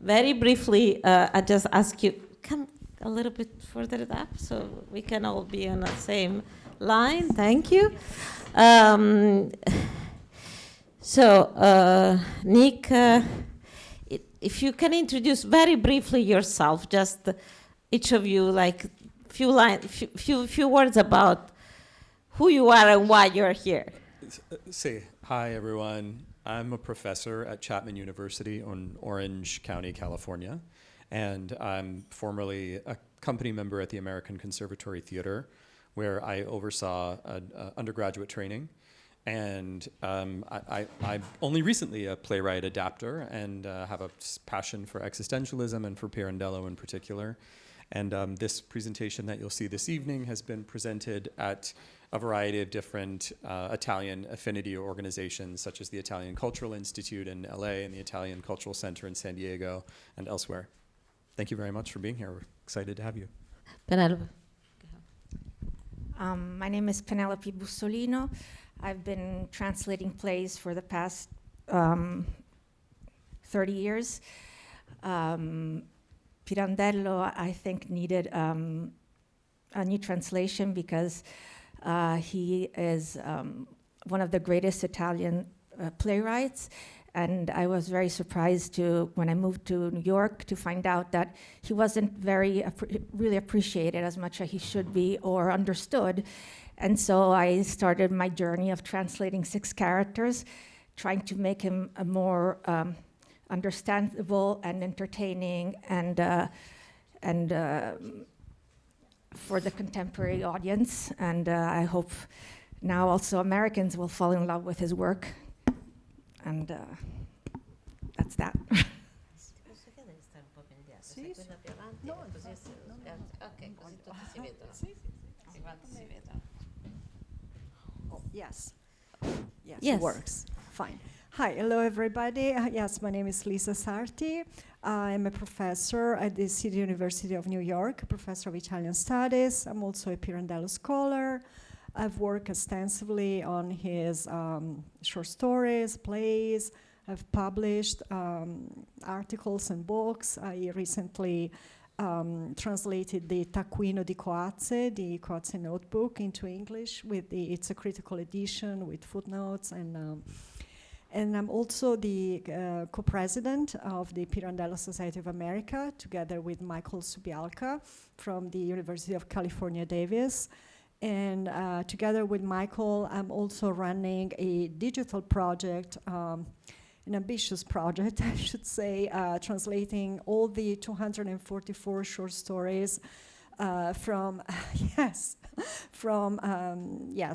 very briefly, I just ask you, come a little bit further up so we can all be on the same line. Thank you. Nick, if you can introduce very briefly yourself, just each of you, like few words about who you are and why you're here. Hi, everyone. I'm a professor at Chapman University in Orange County, California, and I'm formerly a company member at the American Conservatory Theater, where I oversaw undergraduate training. And I'm only recently a playwright adapter and have a passion for existentialism and for Pirandello in particular. And this presentation that you'll see this evening has been presented at a variety of different Italian affinity organizations, such as the Italian Cultural Institute in LA and the Italian Cultural Center in San Diego and elsewhere. Thank you very much for being here. We're excited to have you. Penelope. My name is Penelope Bussolino. I've been translating plays for the past 30 years. Pirandello, I think, needed a new translation because he is one of the greatest Italian playwrights. And I was very surprised when I moved to New York to find out that he wasn't really appreciated as much as he should be or understood. And so I started my journey of translating 6 characters, trying to make him a more understandable and entertaining and for the contemporary audience. And I hope now also Americans will fall in love with his work. And that's that. Yes. Yes, Yes. It works. Fine. Hi, hello everybody. Yes, my name is Lisa Sarti. I'm a professor at the City University of New York, a professor of Italian Studies. I'm also a Pirandello scholar. I've worked extensively on his short stories, plays. I've published articles and books. I recently translated the Taccuino di Coazze, the Coazze notebook, into English. It's a critical edition with footnotes, and I'm also the co-president of the Pirandello Society of America, together with Michael Subialka from the University of California, Davis. And together with Michael, I'm also running a digital project, an ambitious project, I should say, translating all the 244 short stories from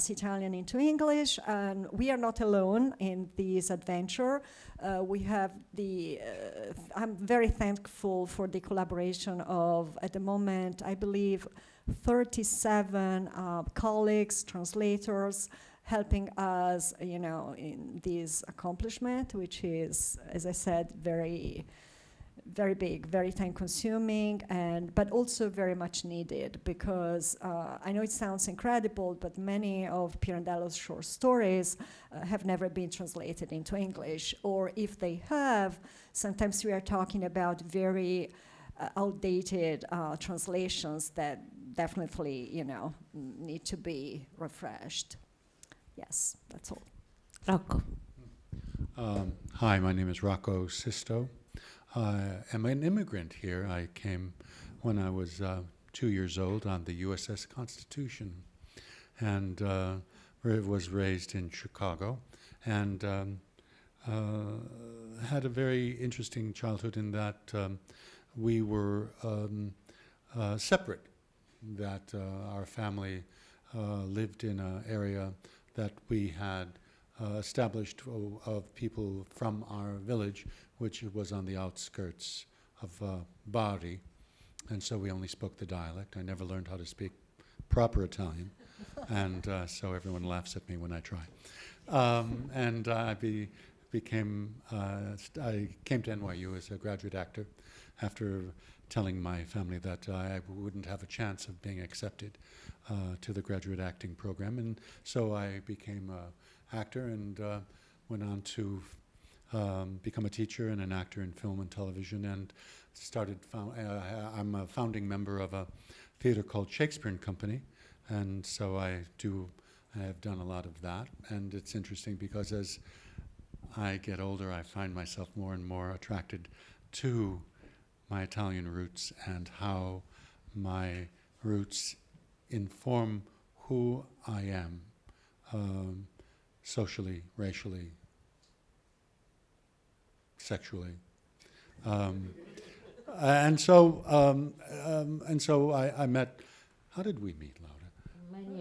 Italian into English. And we are not alone in this adventure. We have I'm very thankful for the collaboration of, at the moment, I believe, 37 colleagues, translators, helping us, in this accomplishment, which is, as I said, very, very big, very time-consuming, but also very much needed, because I know it sounds incredible, but many of Pirandello's short stories have never been translated into English, or if they have, sometimes we are talking about very outdated translations that definitely, need to be refreshed. Yes, that's all. Rocco. Hi, my name is Rocco Sisto. I'm an immigrant here. I came when I was 2 years old on the USS Constitution, and was raised in Chicago, and had a very interesting childhood in that we were separate, that our family lived in an area that we had established of people from our village, which was on the outskirts of Bari, and so we only spoke the dialect. I never learned how to speak proper Italian, and so everyone laughs at me when I try. And I came to NYU as a graduate actor after telling my family that I wouldn't have a chance of being accepted to the graduate acting program. And so I became an actor and went on to become a teacher and an actor in film and television, and I'm a founding member of a theater called Shakespeare and Company, and so I have done a lot of that. And it's interesting because as I get older, I find myself more and more attracted to my Italian roots and how my roots inform who I am, socially, racially, sexually. And so I met, how did we meet, Laura?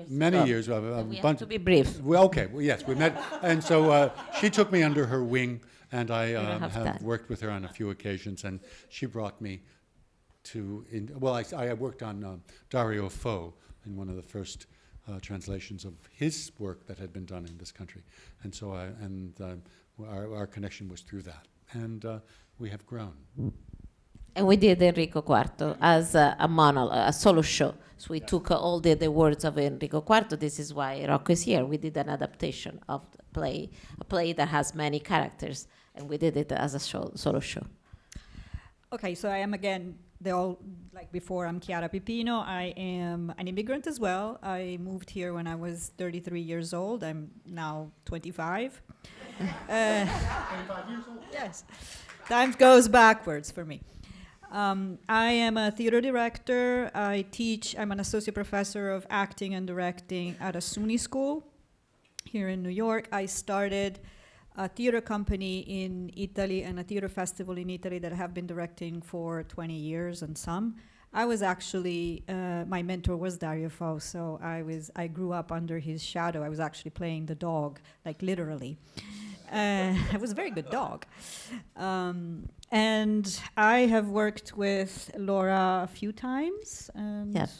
Many years. We have to be brief. Okay, well, yes, we met. And so she took me under her wing, and I have worked with her on a few occasions, and she brought me to, I worked on Dario Fo in one of the first translations of his work that had been done in this country. And so our connection was through that. And we have grown. And we did Enrico IV as a monologue, a solo show. So we took all the words of Enrico IV. This is why Rocco is here. We did an adaptation of the play, a play that has many characters, and we did it as a solo show. Okay, so I am again, like before, I'm Kiara Pipino. I am an immigrant as well. I moved here when I was 33 years old. I'm now 25. 25 years old? Yes. Time goes backwards for me. I am a theater director. I'm an associate professor of acting and directing at a SUNY school here in New York. I started a theater company in Italy and a theater festival in Italy that I have been directing for 20 years and some. I was actually, my mentor was Dario Fo, so I grew up under his shadow. I was actually playing the dog, like literally. I was a very good dog. And I have worked with Laura a few times.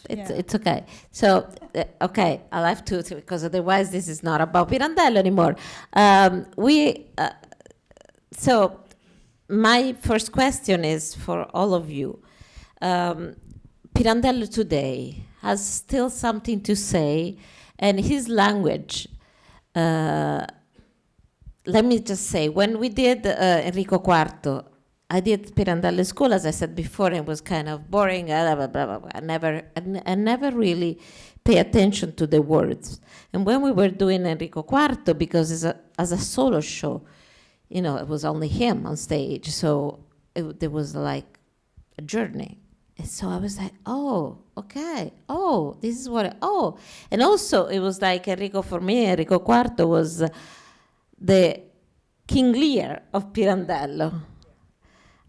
It's okay. So, okay, I'll have to, because otherwise this is not about Pirandello anymore. So, my first question is for all of you. Pirandello today has still something to say, and his language, let me just say, when we did Enrico IV, I did Pirandello school, as I said before, and it was kind of boring. Blah, blah, blah, blah. I never really pay attention to the words. And when we were doing Enrico IV, because as a solo show, it was only him on stage, so there was like a journey. And so I was like, oh, okay, oh, this is what, And also, it was like for me, Enrico IV was the King Lear of Pirandello.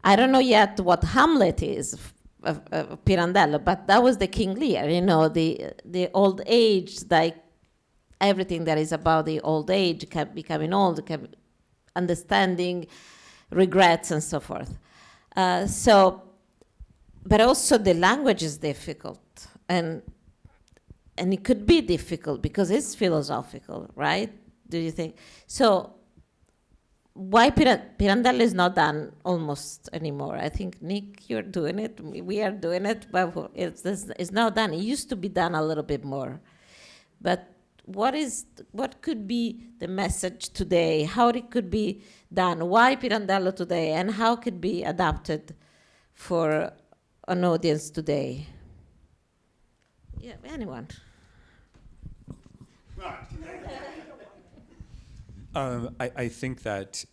I don't know yet what Hamlet is of Pirandello, but that was the King Lear, the old age, like everything that is about the old age, becoming old, understanding regrets and so forth. But also the language is difficult, and it could be difficult because it's philosophical, right? Do you think? So why Pirandello is not done almost anymore? I think, Nick, you're doing it. We are doing it, but it's not done. It used to be done a little bit more. But what could be the message today? How it could be done? Why Pirandello today? And how could be adapted for an audience today? Yeah, anyone? I think that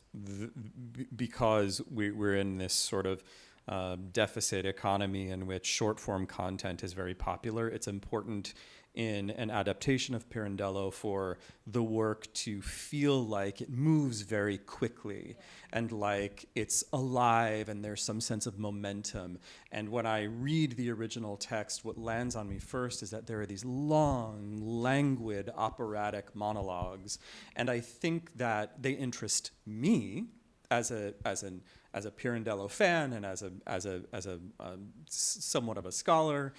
because we're in this sort of deficit economy in which short-form content is very popular, it's important in an adaptation of Pirandello for the work to feel like it moves very quickly and like it's alive and there's some sense of momentum. And when I read the original text, what lands on me first is that there are these long, languid, operatic monologues, and I think that they interest me as a Pirandello fan and as a somewhat of a scholar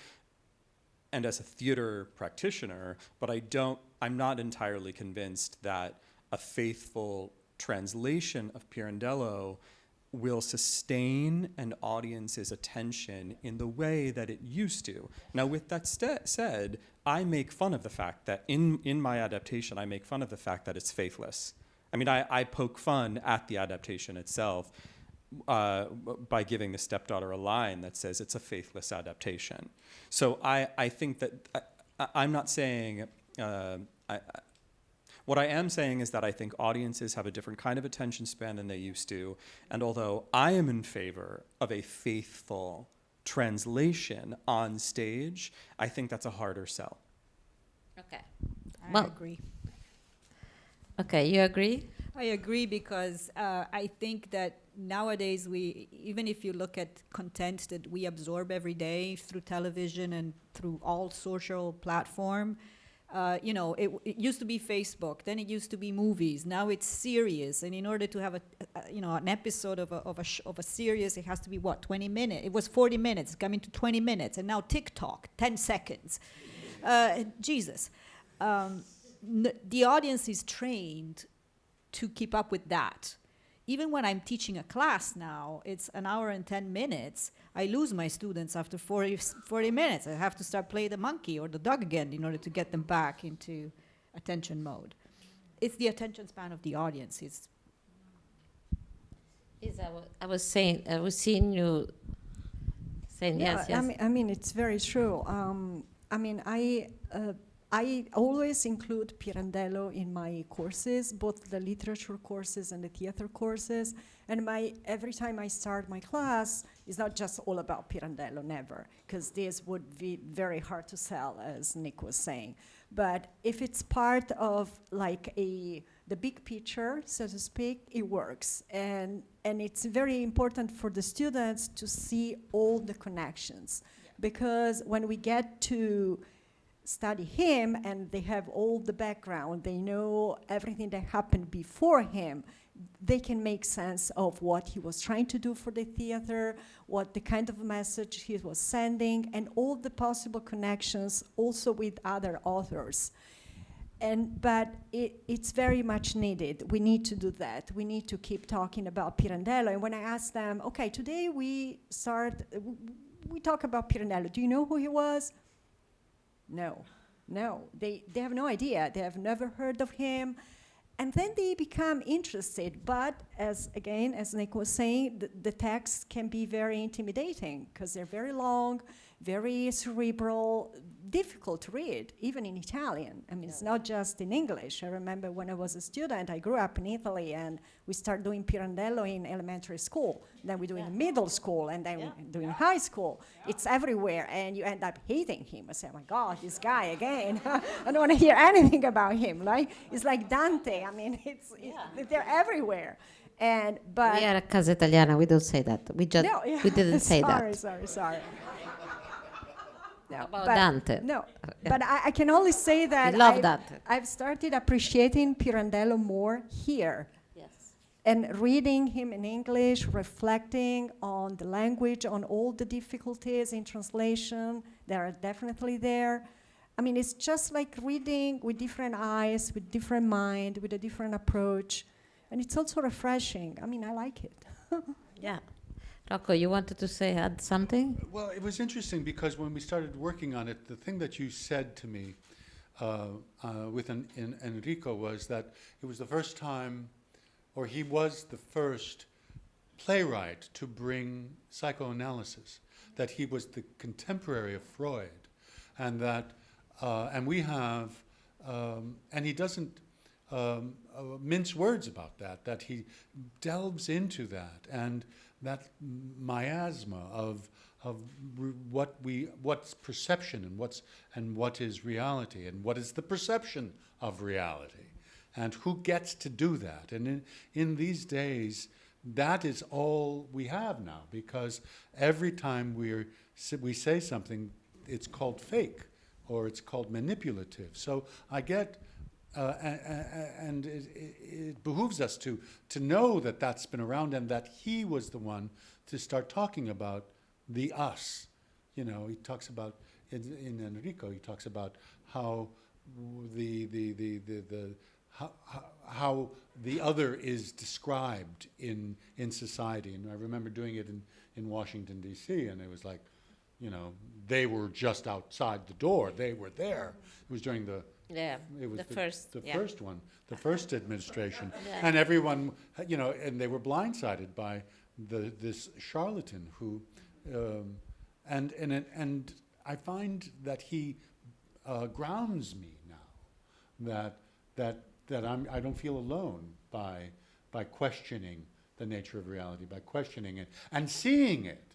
and as a theater practitioner, but I'm not entirely convinced that a faithful translation of Pirandello will sustain an audience's attention in the way that it used to. Now, with that said, I make fun of the fact that in my adaptation, I make fun of the fact that it's faithless. I mean, I poke fun at the adaptation itself by giving the stepdaughter a line that says it's a faithless adaptation. So I think that I'm not saying, what I am saying is that I think audiences have a different kind of attention span than they used to. And although I am in favor of a faithful translation on stage, I think that's a harder sell. Okay. I agree. Okay, you agree? I agree because I think that nowadays even if you look at content that we absorb every day through television and through all social platform, it used to be Facebook, then it used to be movies. Now it's series, and in order to have an episode of a series, it has to be 20 minutes. It was 40 minutes, coming to 20 minutes, and now TikTok, 10 seconds. Jesus, the audience is trained to keep up with that. Even when I'm teaching a class now, it's an hour and 10 minutes. I lose my students after 40 minutes. I have to start playing the monkey or the dog again in order to get them back into attention mode. It's the attention span of the audience. I was seeing you saying yes. I mean, it's very true. I always include Pirandello in my courses, both the literature courses and the theater courses. And every time I start my class, it's not just all about Pirandello, never, because this would be very hard to sell, as Nick was saying. But if it's part of the big picture, so to speak, it works. And it's very important for the students to see all the connections. Yeah. Because when we get to study him and they have all the background, they know everything that happened before him, they can make sense of what he was trying to do for the theater, what the kind of message he was sending, and all the possible connections also with other authors. But it's very much needed. We need to do that. We need to keep talking about Pirandello. And when I ask them, okay, today we talk about Pirandello. Do you know who he was? No, they have no idea. They have never heard of him. And then they become interested. But as Nick was saying, the texts can be very intimidating because they're very long, very cerebral, difficult to read, even in Italian. I mean, it's not just in English. I remember when I was a student, I grew up in Italy, and we started doing Pirandello in elementary school. Then we do in middle school, and then we do in high school. It's everywhere, and you end up hating him. I say, oh my God, this guy again. I don't want to hear anything about him. Right? It's like Dante. I mean, they're everywhere. But we are at Casa Italiana. We don't say that. We didn't say that. Sorry. No, about Dante. No, but I can only say that I've started appreciating Pirandello more here. Yes. And reading him in English, reflecting on the language, on all the difficulties in translation that are definitely there. I mean, it's just like reading with different eyes, with different mind, with a different approach. And it's also refreshing. I mean, I like it. Yeah. Rocco, you wanted to add something? Well, it was interesting because when we started working on it, the thing that you said to me with Enrico was that it was the first time, or he was the first playwright to bring psychoanalysis, that he was the contemporary of Freud, and that, and we have, and he doesn't mince words about that he delves into that, and that miasma of what's perception and what is reality, and what is the perception of reality, and who gets to do that. And in these days, that is all we have now, because every time we say something, it's called fake or it's called manipulative. So I get. And it behooves us to know that that's been around, and that he was the one to start talking about the us. You know, he talks about in Enrico. He talks about how how the other is described in society. And I remember doing it in Washington D.C. and it was like, you know, they were just outside the door. They were there. It was during the Yeah, It was the first, the yeah. first one, the first administration, Yeah. and everyone, you know, and they were blindsided by this charlatan who, and I find that he grounds me now, that I don't feel alone by questioning the nature of reality, by questioning it and seeing it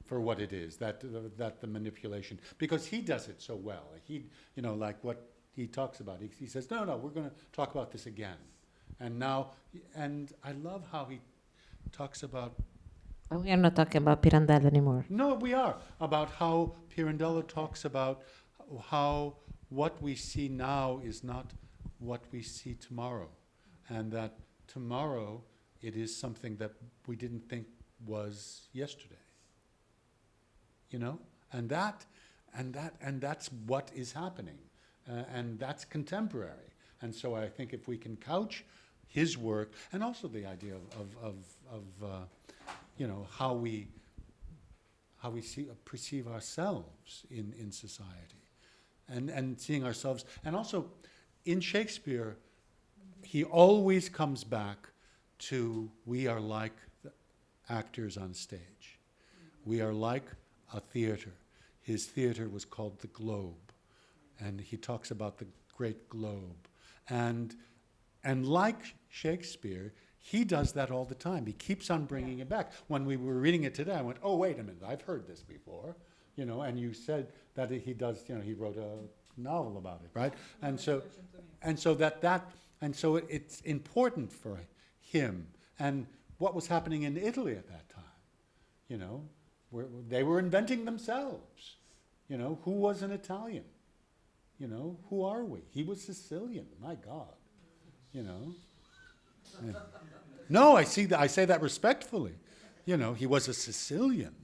for what it is, that the manipulation, because he does it so well. He, you know, like what he talks about. He says, no, we're going to talk about this again. And now, and I love how he talks about. But we are not talking about Pirandello anymore. No, we are. About how Pirandello talks about how what we see now is not what we see tomorrow. And that tomorrow it is something that we didn't think was yesterday. You know? And that's what is happening. And that's contemporary. And so I think if we can couch his work, and also the idea of you know, how we perceive ourselves in society, and seeing ourselves, and also in Shakespeare, he always comes back to, we are like the actors on stage. We are like a theater. His theater was called the Globe, and he talks about the great globe. And like Shakespeare, he does that all the time. He keeps on bringing it back. When we were reading it today, I went, oh, wait a minute, I've heard this before. You know, and you said that he does, you know, he wrote a novel about it, right? And so it's important for him. And what was happening in Italy at that time, you know, where they were inventing themselves. You know, who was an Italian? You know, who are we? He was Sicilian, my God, you know. And no, I say that respectfully. You know, he was a Sicilian,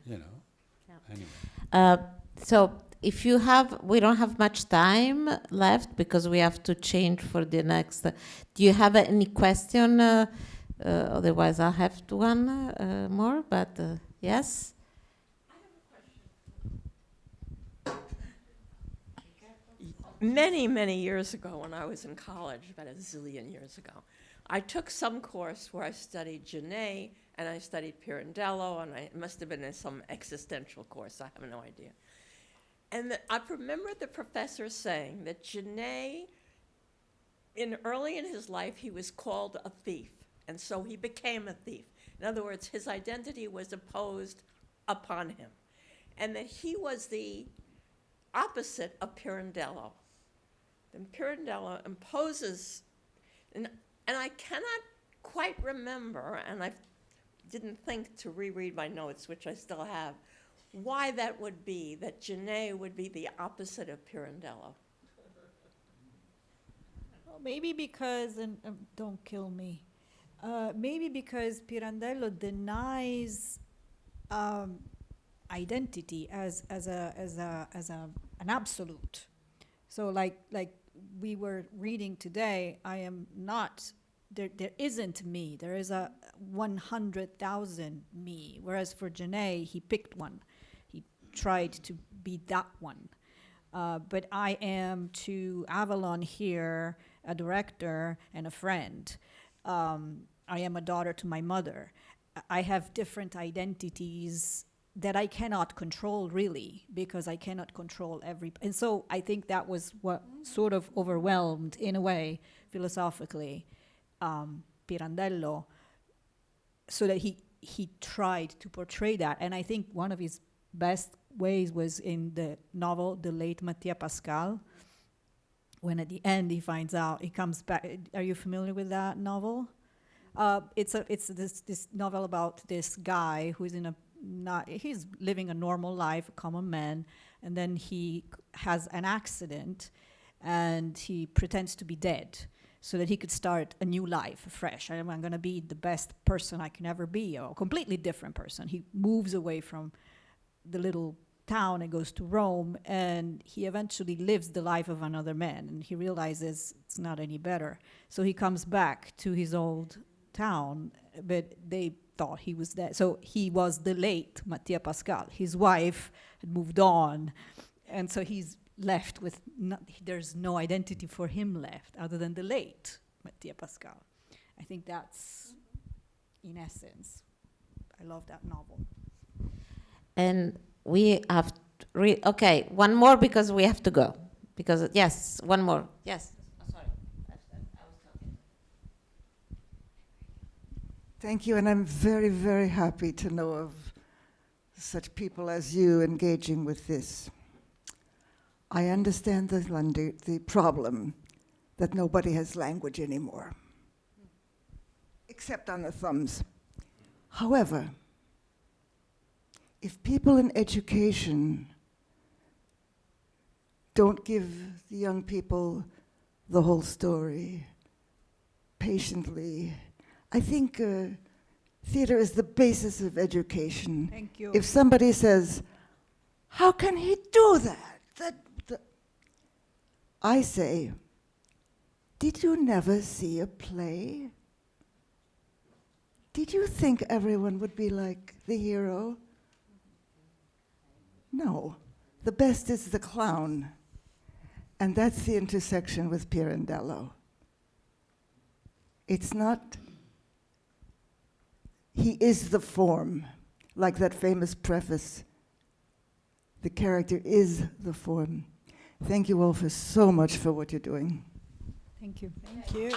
you know. Yeah. Anyway. So if you have, we don't have much time left because we have to change for the next. Do you have any question? Otherwise, I'll have one more, but yes? Many, many years ago, when I was in college, about a zillion years ago, I took some course where I studied Genet and I studied Pirandello, and it must have been in some existential course, I have no idea. And I remember the professor saying that Genet, early in his life, he was called a thief, and so he became a thief. In other words, his identity was imposed upon him, and that he was the opposite of Pirandello. And Pirandello imposes, and I cannot quite remember, and I didn't think to reread my notes, which I still have, why that would be, that Genet would be the opposite of Pirandello. Well, maybe because, and don't kill me, maybe because Pirandello denies identity as an absolute. So like we were reading today, I am not, there isn't me. There is a 100,000 me. Whereas for Genet, he picked one. He tried to be that one. But I am to Avalon here a director and a friend. I am a daughter to my mother. I have different identities that I cannot control really, because I cannot control and so I think that was what sort of overwhelmed, in a way, philosophically, Pirandello, so that he tried to portray that. And I think one of his best ways was in the novel, The Late Mattia Pascal, when at the end he finds out, he comes back. Are you familiar with that novel? It's this novel about this guy who's he's living a normal life, a common man, and then he has an accident and he pretends to be dead so that he could start a new life, fresh. I'm going to be the best person I can ever be, or a completely different person. He moves away from the little town and goes to Rome, and he eventually lives the life of another man, and he realizes it's not any better. So he comes back to his old town, but they thought he was dead. So he was the late Mattia Pascal. His wife had moved on, and so he's left with, there's no identity for him left other than the late Mattia Pascal. I think that's, in essence, I love that novel. And we have okay, one more because we have to go. Because, yes, one more. Yes. Oh, sorry. I was talking. Thank you, and I'm very, very happy to know of such people as you engaging with this. I understand the problem that nobody has language anymore, except on the thumbs. However, if people in education don't give the young people the whole story patiently, I think theater is the basis of education. Thank you. If somebody says, how can he do that? I say, did you never see a play? Did you think everyone would be like the hero? No, the best is the clown. And that's the intersection with Pirandello. It's not, he is the form, like that famous preface. The character is the form. Thank you all so much for what you're doing. Thank you. Thank you.